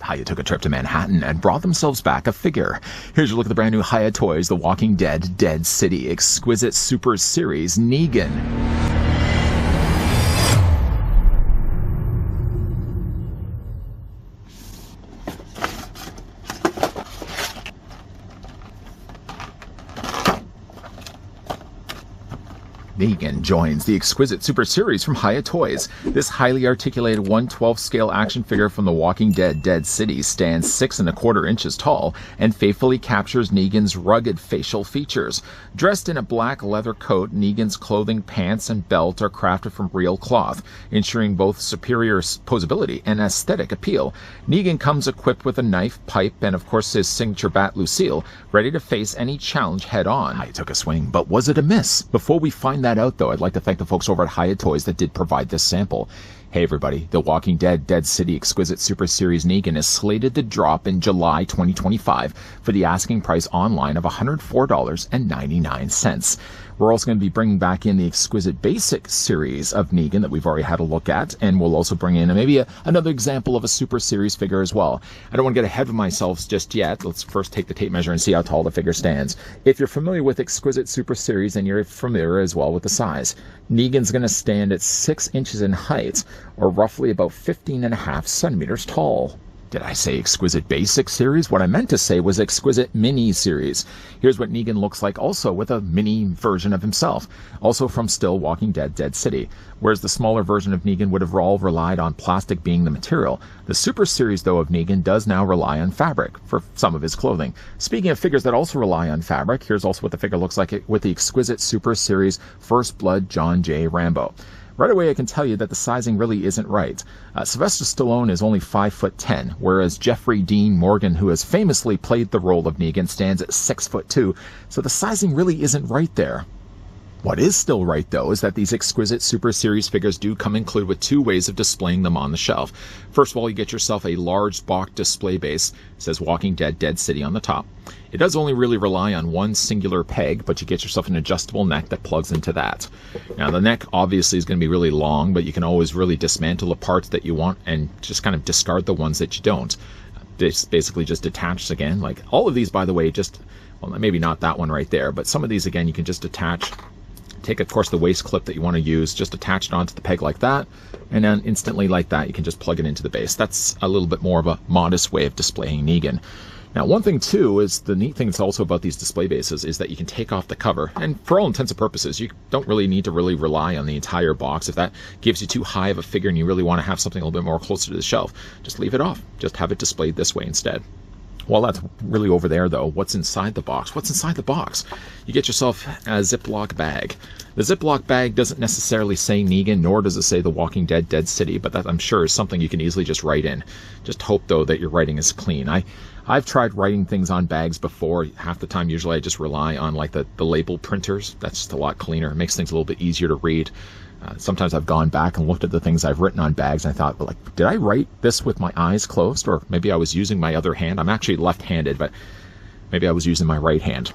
Hiya took a trip to Manhattan and brought themselves back a figure. Here's a look at the brand new Hiya Toys, The Walking Dead Dead City Exquisite Super Series Negan. Negan joins the Exquisite Super Series from Hiya Toys. This highly articulated 1/12 scale action figure from The Walking Dead Dead City stands 6 1/4 inches tall and faithfully captures Negan's rugged facial features. Dressed in a black leather coat, Negan's clothing, pants, and belt are crafted from real cloth, ensuring both superior posability and aesthetic appeal. Negan comes equipped with a knife, pipe, and of course his signature bat Lucille, ready to face any challenge head-on. Hiya took a swing, but was it a miss? Before we find that out, though, I'd like to thank the folks over at Hiya Toys that did provide this sample. Hey everybody, The Walking Dead Dead City Exquisite Super Series Negan is slated to drop in July 2025 for the asking price online of $104.99. We're also going to be bringing back in the Exquisite Basic series of Negan that we've already had a look at, and we'll also bring in maybe another example of a Super Series figure as well. I don't want to get ahead of myself just yet. Let's first take the tape measure and see how tall the figure stands. If you're familiar with Exquisite Super Series, then you're familiar as well with the size. Negan's going to stand at 6 inches in height, or roughly about 15.5 centimeters tall. Did I say Exquisite Basic Series? What I meant to say was Exquisite Mini Series. Here's what Negan looks like also with a mini version of himself, also from still Walking Dead Dead City. Whereas the smaller version of Negan would have all relied on plastic being the material, the Super Series, though, of Negan does now rely on fabric for some of his clothing. Speaking of figures that also rely on fabric, here's also what the figure looks like with the Exquisite Super Series First Blood John J. Rambo. Right away, I can tell you that the sizing really isn't right. Sylvester Stallone is only 5'10", whereas Jeffrey Dean Morgan, who has famously played the role of Negan, stands at 6'2", so the sizing really isn't right there. What is still right, though, is that these Exquisite Super Series figures do come included with 2 ways of displaying them on the shelf. First of all, you get yourself a large box display base. It says Walking Dead Dead City on the top. It does only really rely on one singular peg, but you get yourself an adjustable neck that plugs into that. Now, the neck obviously is going to be really long, but you can always really dismantle the parts that you want and just kind of discard the ones that you don't. This basically just detaches again. Like all of these, by the way, well, maybe not that one right there, but some of these, again, you can just attach. Take, of course, the waist clip that you want to use, just attach it onto the peg like that, and then instantly like that, you can just plug it into the base. That's a little bit more of a modest way of displaying Negan. Now, one thing, too, is the neat thing that's also about these display bases is that you can take off the cover, and for all intents and purposes, you don't really need to really rely on the entire box. If that gives you too high of a figure and you really want to have something a little bit more closer to the shelf, just leave it off. Just have it displayed this way instead. Well, that's really over there, though. What's inside the box? What's inside the box? You get yourself a Ziploc bag. The Ziploc bag doesn't necessarily say Negan, nor does it say The Walking Dead Dead City, but that, I'm sure, is something you can easily just write in. Just hope, though, that your writing is clean. I've tried writing things on bags before. Half the time, usually, I just rely on like the label printers. That's just a lot cleaner. It makes things a little bit easier to read. Sometimes I've gone back and looked at the things I've written on bags, and I thought, well, like, did I write this with my eyes closed? Or maybe I was using my other hand. I'm actually left-handed, but maybe I was using my right hand.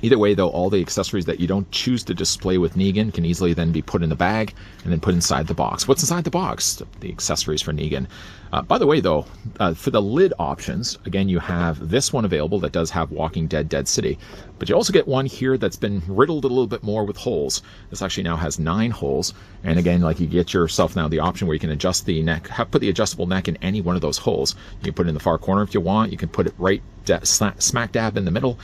Either way, though, all the accessories that you don't choose to display with Negan can easily then be put in the bag and then put inside the box. What's inside the box? The accessories for Negan. By the way, though, for the lid options, again, you have this one available that does have Walking Dead Dead City. But you also get one here that's been riddled a little bit more with holes. This actually now has 9 holes. And again, like, you get yourself now the option where you can adjust the neck, put the adjustable neck in any one of those holes. You can put it in the far corner if you want. You can put it right smack dab in the middle.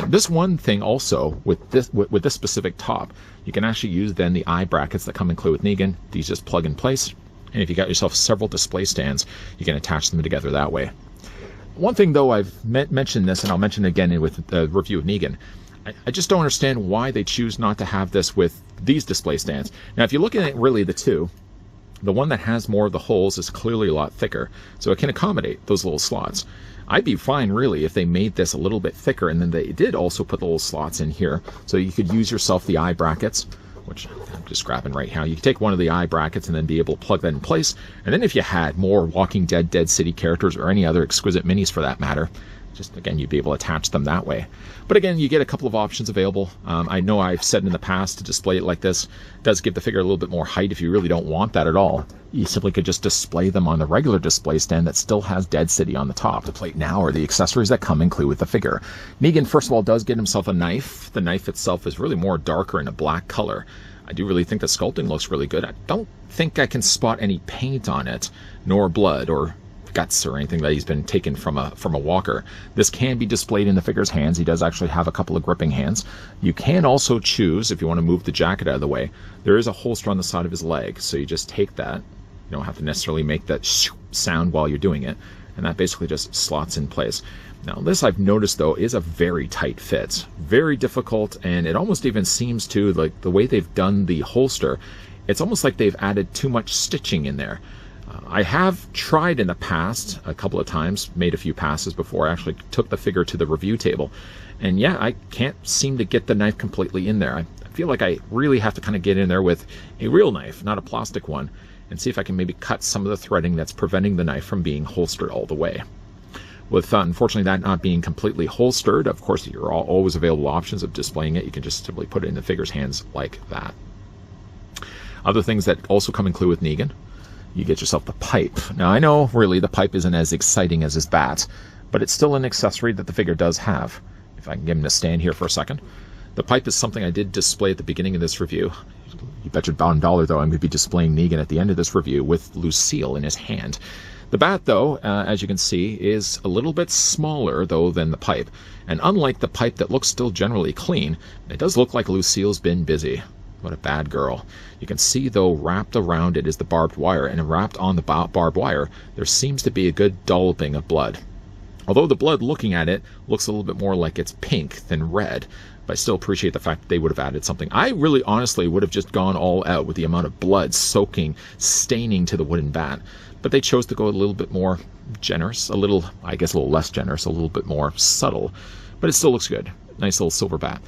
This one thing also with this specific top, you can actually use then the eye brackets that come included with Negan. These just plug in place, and if you got yourself several display stands, you can attach them together that way. One thing, though, I've mentioned this, and I'll mention it again with the review of Negan. I just don't understand why they choose not to have this with these display stands. Now, if you look at it, really the two, the one that has more of the holes is clearly a lot thicker, so it can accommodate those little slots. I'd be fine, really, if they made this a little bit thicker, and then they did also put the little slots in here, so you could use yourself the eye brackets, which I'm just grabbing right now. You could take one of the eye brackets and then be able to plug that in place, and then if you had more Walking Dead Dead City characters, or any other Exquisite Minis for that matter, Just, again, you'd be able to attach them that way. But again, you get a couple of options available. I know I've said in the past to display it like this does give the figure a little bit more height if you really don't want that at all. You simply could just display them on the regular display stand that still has Dead City on the top. The plate now are the accessories that come included with the figure. Negan, first of all, does get himself a knife. The knife itself is really more darker in a black color. I do really think the sculpting looks really good. I don't think I can spot any paint on it, nor blood or guts or anything that he's been taken from a walker. This can be displayed in the figure's hands. He does actually have a couple of gripping hands. You can also choose, if you want to move the jacket out of the way, there is a holster on the side of his leg, so you just take that. You don't have to necessarily make that sound while you're doing it, and that basically just slots in place. Now this, I've noticed though, is a very tight fit, very difficult, and it almost even seems to, like the way they've done the holster, it's almost like they've added too much stitching in there. I have tried in the past a couple of times, made a few passes before I actually took the figure to the review table, and yeah, I can't seem to get the knife completely in there. I feel like I really have to kind of get in there with a real knife, not a plastic one, and see if I can maybe cut some of the threading that's preventing the knife from being holstered all the way. With unfortunately that not being completely holstered, of course there are always available options of displaying it. You can just simply put it in the figure's hands like that. Other things that also come included with Negan, you get yourself the pipe. Now I know really the pipe isn't as exciting as his bat, but it's still an accessory that the figure does have. If I can get him to stand here for a second. The pipe is something I did display at the beginning of this review. You bet your bottom dollar though I'm going to be displaying Negan at the end of this review with Lucille in his hand. The bat though, as you can see, is a little bit smaller though than the pipe, and unlike the pipe that looks still generally clean, it does look like Lucille's been busy. What a bad girl. You can see though wrapped around it is the barbed wire, and wrapped on the barbed wire there seems to be a good dolloping of blood. Although the blood, looking at it, looks a little bit more like it's pink than red, but I still appreciate the fact that they would have added something. I really honestly would have just gone all out with the amount of blood soaking, staining to the wooden bat, but they chose to go a little bit more generous, a little less generous, a little bit more subtle, but it still looks good. Nice little silver bat.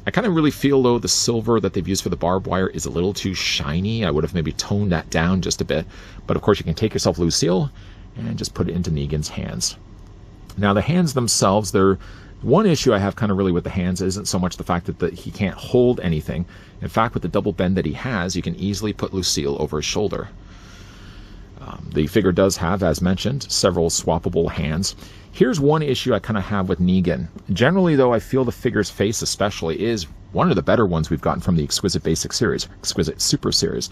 I kind of really feel, though, the silver that they've used for the barbed wire is a little too shiny. I would have maybe toned that down just a bit. But, of course, you can take yourself Lucille and just put it into Negan's hands. Now, the hands themselves, they're... One issue I have kind of really with the hands isn't so much the fact that he can't hold anything. In fact, with the double bend that he has, you can easily put Lucille over his shoulder. The figure does have, as mentioned, several swappable hands. Here's one issue I kind of have with Negan. Generally, though, I feel the figure's face especially is one of the better ones we've gotten from the Exquisite Basic Series, Exquisite Super Series.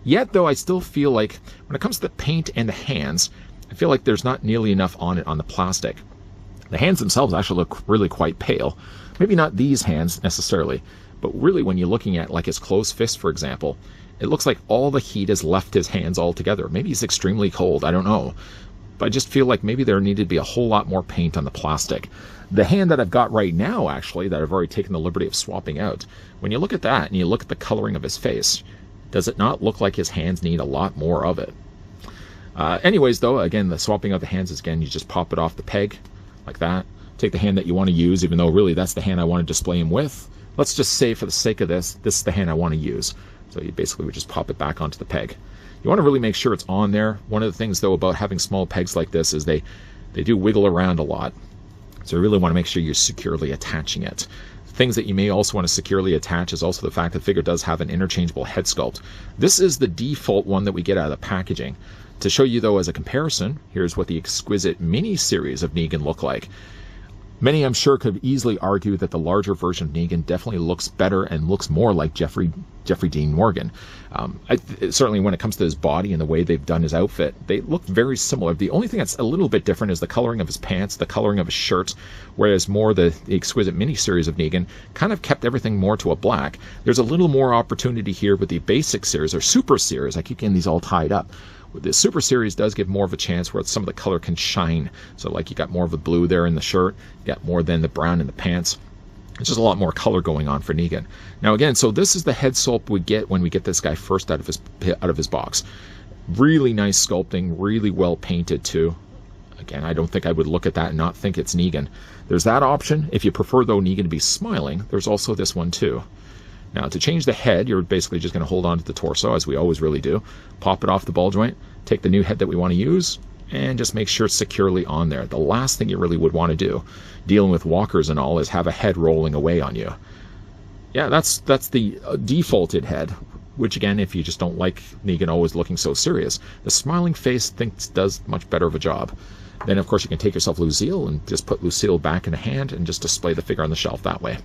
Yet, though, I still feel like when it comes to the paint and the hands, I feel like there's not nearly enough on it on the plastic. The hands themselves actually look really quite pale. Maybe not these hands necessarily, but really when you're looking at like his closed fist, for example, it looks like all the heat has left his hands altogether. Maybe he's extremely cold, I don't know. But I just feel like maybe there needed to be a whole lot more paint on the plastic. The hand that I've got right now, actually, that I've already taken the liberty of swapping out, when you look at that and you look at the coloring of his face, does it not look like his hands need a lot more of it? Anyways, though, again, the swapping of the hands is, again, you just pop it off the peg like that. Take the hand that you want to use, even though really that's the hand I want to display him with. Let's just say for the sake of this is the hand I want to use. So you basically would just pop it back onto the peg. You want to really make sure it's on there. One of the things, though, about having small pegs like this is they do wiggle around a lot. So you really want to make sure you're securely attaching it. Things that you may also want to securely attach is also the fact that the figure does have an interchangeable head sculpt. This is the default one that we get out of the packaging. To show you, though, as a comparison, here's what the Exquisite mini-series of Negan look like. Many, I'm sure, could easily argue that the larger version of Negan definitely looks better and looks more like Jeffrey Dean Morgan. Certainly when it comes to his body and the way they've done his outfit, they look very similar. The only thing that's a little bit different is the coloring of his pants, the coloring of his shirt, whereas more the Exquisite mini-series of Negan kind of kept everything more to a black. There's a little more opportunity here with the basic series, or super series. I keep getting these all tied up. The Super Series does give more of a chance where some of the color can shine. So like you got more of the blue there in the shirt, you got more than the brown in the pants. It's just a lot more color going on for Negan. Now again, so this is the head sculpt we get when we get this guy first out of his box. Really nice sculpting, really well painted too. Again, I don't think I would look at that and not think it's Negan. There's that option. If you prefer, though, Negan to be smiling, there's also this one too. Now, to change the head, you're basically just going to hold on to the torso, as we always really do. Pop it off the ball joint, take the new head that we want to use, and just make sure it's securely on there. The last thing you really would want to do, dealing with walkers and all, is have a head rolling away on you. Yeah, that's the defaulted head, which again, if you just don't like Negan always looking so serious, the smiling face thinks does much better of a job. Then, of course, you can take yourself Lucille and just put Lucille back in the hand and just display the figure on the shelf that way.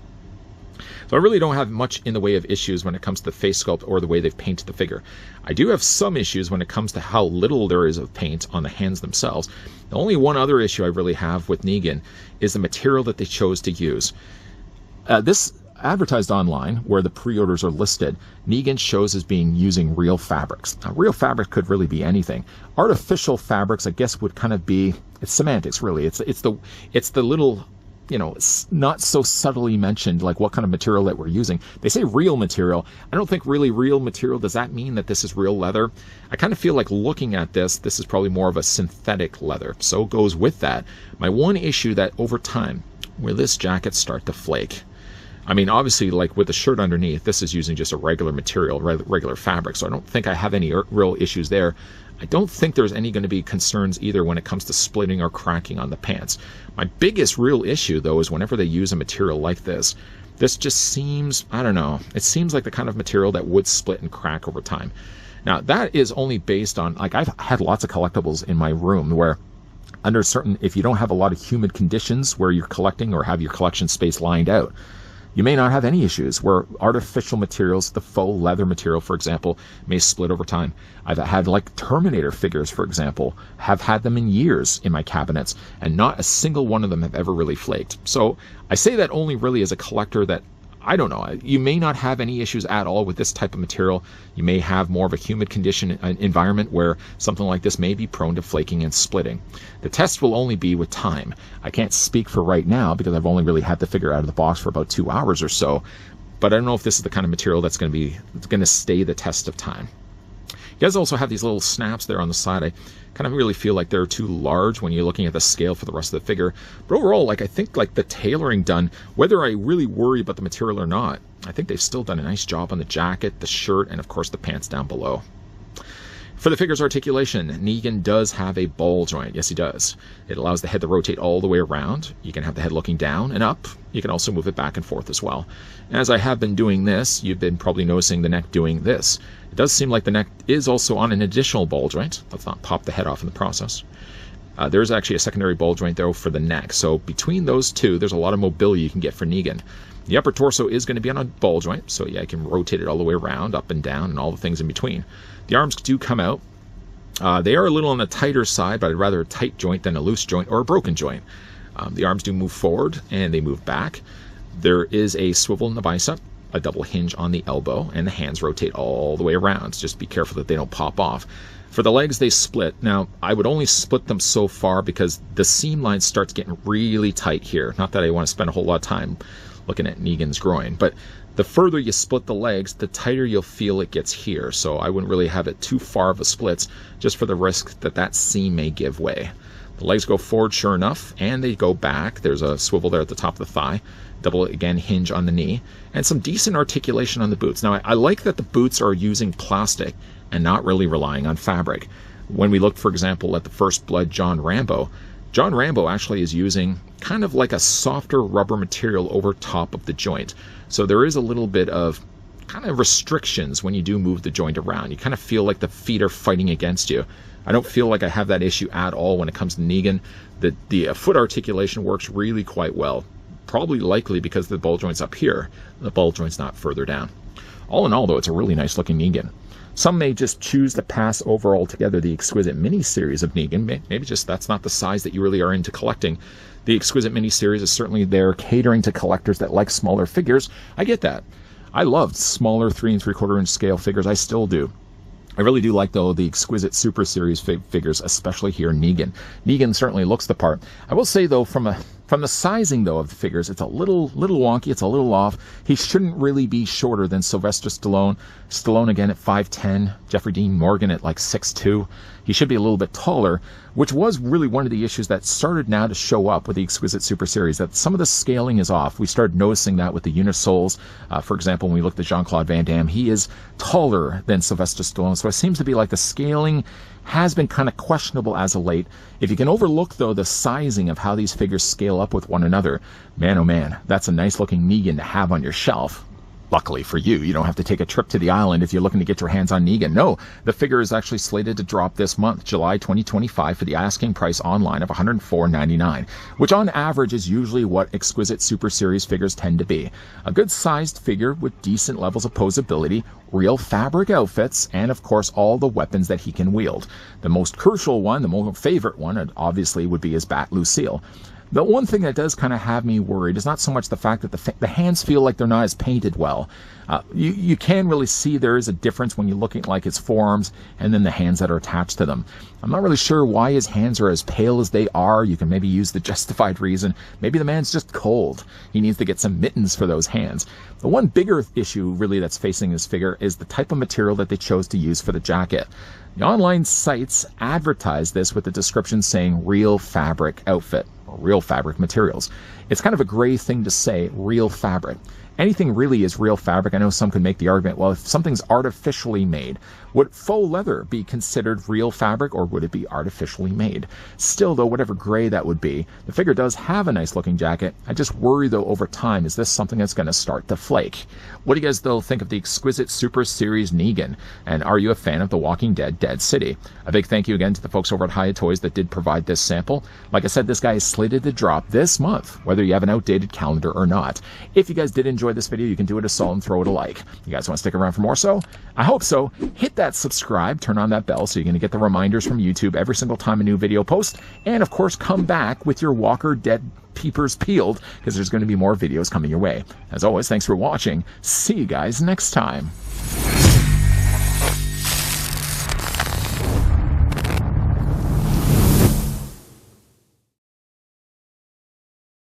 So I really don't have much in the way of issues when it comes to the face sculpt or the way they've painted the figure. I do have some issues when it comes to how little there is of paint on the hands themselves. The only one other issue I really have with Negan is the material that they chose to use. This advertised online, where the pre-orders are listed, Negan shows as being using real fabrics. Now, real fabric could really be anything. Artificial fabrics, I guess, would kind of be, it's semantics, really. It's the little, not so subtly mentioned, like what kind of material that we're using. They say real material. I don't think really real material. Does that mean that this is real leather? I kind of feel like looking at this is probably more of a synthetic leather. So it goes with that. My one issue that over time, where this jacket start to flake. I mean, obviously, like with the shirt underneath, this is using just a regular material, regular fabric, so I don't think I have any real issues there. I don't think there's any going to be concerns either when it comes to splitting or cracking on the pants. My biggest real issue, though, is whenever they use a material like this just seems, I don't know, it seems like the kind of material that would split and crack over time. Now, that is only based on, like, I've had lots of collectibles in my room where under certain, if you don't have a lot of humid conditions where you're collecting or have your collection space lined out, you may not have any issues where artificial materials, the faux leather material, for example, may split over time. I've had like Terminator figures, for example, have had them in years in my cabinets, and not a single one of them have ever really flaked. So I say that only really as a collector that, I don't know, you may not have any issues at all with this type of material. You may have more of a humid condition environment where something like this may be prone to flaking and splitting. The test will only be with time. I can't speak for right now because I've only really had the figure out of the box for about 2 hours or so, but I don't know if this is the kind of material that's going to stay the test of time. You guys also have these little snaps there on the side. I kind of really feel like they're too large when you're looking at the scale for the rest of the figure. But overall, like, I think like the tailoring done, whether I really worry about the material or not, I think they've still done a nice job on the jacket, the shirt, and of course the pants down below. For the figure's articulation, Negan does have a ball joint. Yes, he does. It allows the head to rotate all the way around. You can have the head looking down and up. You can also move it back and forth as well. As I have been doing this, you've been probably noticing the neck doing this. It does seem like the neck is also on an additional ball joint. Let's not pop the head off in the process. There's actually a secondary ball joint, though, for the neck. So between those two, there's a lot of mobility you can get for Negan. The upper torso is going to be on a ball joint, so yeah, I can rotate it all the way around, up and down, and all the things in between. The arms do come out. They are a little on the tighter side, but I'd rather a tight joint than a loose joint or a broken joint. The arms do move forward, and they move back. There is a swivel in the bicep, a double hinge on the elbow, and the hands rotate all the way around. Just be careful that they don't pop off. For the legs, they split. Now, I would only split them so far because the seam line starts getting really tight here. Not that I want to spend a whole lot of time looking at Negan's groin, but the further you split the legs, the tighter you'll feel it gets here. So I wouldn't really have it too far of a splits, just for the risk that that seam may give way. The legs go forward, sure enough, and they go back. There's a swivel there at the top of the thigh. Double, again, hinge on the knee, and some decent articulation on the boots. Now, I like that the boots are using plastic and not really relying on fabric. When we look, for example, at the First Blood John Rambo actually is using kind of like a softer rubber material over top of the joint. So there is a little bit of kind of restrictions when you do move the joint around. You kind of feel like the feet are fighting against you. I don't feel like I have that issue at all when it comes to Negan. The foot articulation works really quite well. Probably likely because the ball joint's up here. The ball joint's not further down. All in all, though, it's a really nice looking Negan. Some may just choose to pass over altogether the Exquisite mini-series of Negan. Maybe just that's not the size that you really are into collecting. The Exquisite mini-series is certainly there catering to collectors that like smaller figures. I get that. I loved smaller 3 3/4 inch scale figures. I still do. I really do like, though, the Exquisite Super Series figures, especially here Negan. Negan certainly looks the part. I will say, though, from the sizing, though, of the figures, it's a little wonky. It's a little off. He shouldn't really be shorter than Sylvester Stallone. Stallone, again, at 5'10". Jeffrey Dean Morgan at like 6'2". He should be a little bit taller, which was really one of the issues that started now to show up with the Exquisite Super Series, that some of the scaling is off. We started noticing that with the Unisols. For example, when we looked at Jean-Claude Van Damme, he is taller than Sylvester Stallone, so it seems to be like the scaling has been kind of questionable as of late. If you can overlook, though, the sizing of how these figures scale up with one another, man, oh man, that's a nice looking Negan to have on your shelf. Luckily for you, you don't have to take a trip to the island if you're looking to get your hands on Negan. No, the figure is actually slated to drop this month, July 2025, for the asking price online of $104.99, which on average is usually what Exquisite Super Series figures tend to be. A good-sized figure with decent levels of posability, real fabric outfits, and of course all the weapons that he can wield. The most crucial one, the most favorite one, obviously would be his Bat Lucille. The one thing that does kind of have me worried is not so much the fact that the hands feel like they're not as painted well. You can really see there is a difference when you're looking at like his forearms and then the hands that are attached to them. I'm not really sure why his hands are as pale as they are. You can maybe use the justified reason. Maybe the man's just cold. He needs to get some mittens for those hands. The one bigger issue really that's facing this figure is the type of material that they chose to use for the jacket. The online sites advertise this with the description saying real fabric outfit, or real fabric materials. It's kind of a gray thing to say, real fabric. Anything really is real fabric. I know some could make the argument, well, if something's artificially made, would faux leather be considered real fabric, or would it be artificially made? Still, though, whatever gray that would be, the figure does have a nice looking jacket. I just worry, though, over time, is this something that's going to start to flake? What do you guys, though, think of the Exquisite Super Series Negan? And are you a fan of The Walking Dead Dead City? A big thank you again to the folks over at Hiya Toys that did provide this sample. Like I said, this guy is slated to drop this month, whether you have an outdated calendar or not. If you guys did enjoy this video, you can do it a solid and throw it a like. You guys want to stick around for more so? I hope so. Hit that subscribe, turn on that bell so you're going to get the reminders from YouTube every single time a new video posts. And of course, come back with your Walker Dead peepers peeled, because there's going to be more videos coming your way. As always, thanks for watching. See you guys next time.